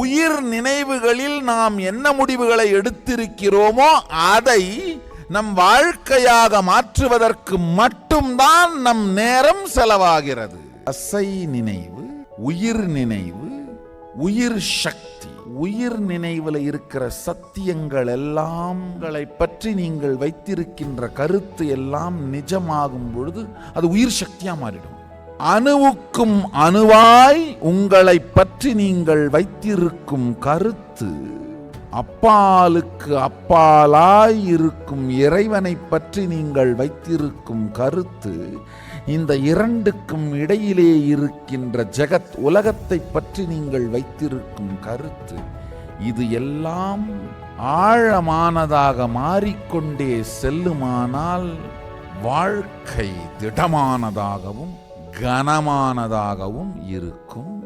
உயிர் நினைவுகளில் நாம் என்ன முடிவுகளை எடுத்திருக்கிறோமோ அதை நம் வாழ்க்கையாக மாற்றுவதற்கு மட்டும்தான் நம் நேரம் செலவாகிறது. அசை நினைவு, உயிர் நினைவு, உயிர் சக்தி. உயிர் நினைவில் இருக்கிற சத்தியங்கள் எல்லாம் பற்றி நீங்கள் வைத்திருக்கின்ற கருத்து எல்லாம் நிஜமாகும் பொழுது அது உயிர் சக்தியா மாறிடும். அணுவுக்கும் அணுவாய் உங்களை பற்றி நீங்கள் வைத்திருக்கும் கருத்து, அப்பாலுக்கு அப்பாலாய் இருக்கும் இறைவனை பற்றி நீங்கள் வைத்திருக்கும் கருத்து, இந்த இரண்டுக்கும் இடையிலே இருக்கின்ற ஜெகத் உலகத்தை பற்றி நீங்கள் வைத்திருக்கும் கருத்து, இது எல்லாம் ஆழமானதாக மாறிக்கொண்டே செல்லுமானால் வாழ்க்கை திடமானதாகவும் கனமானதாகவும் இருக்கும்.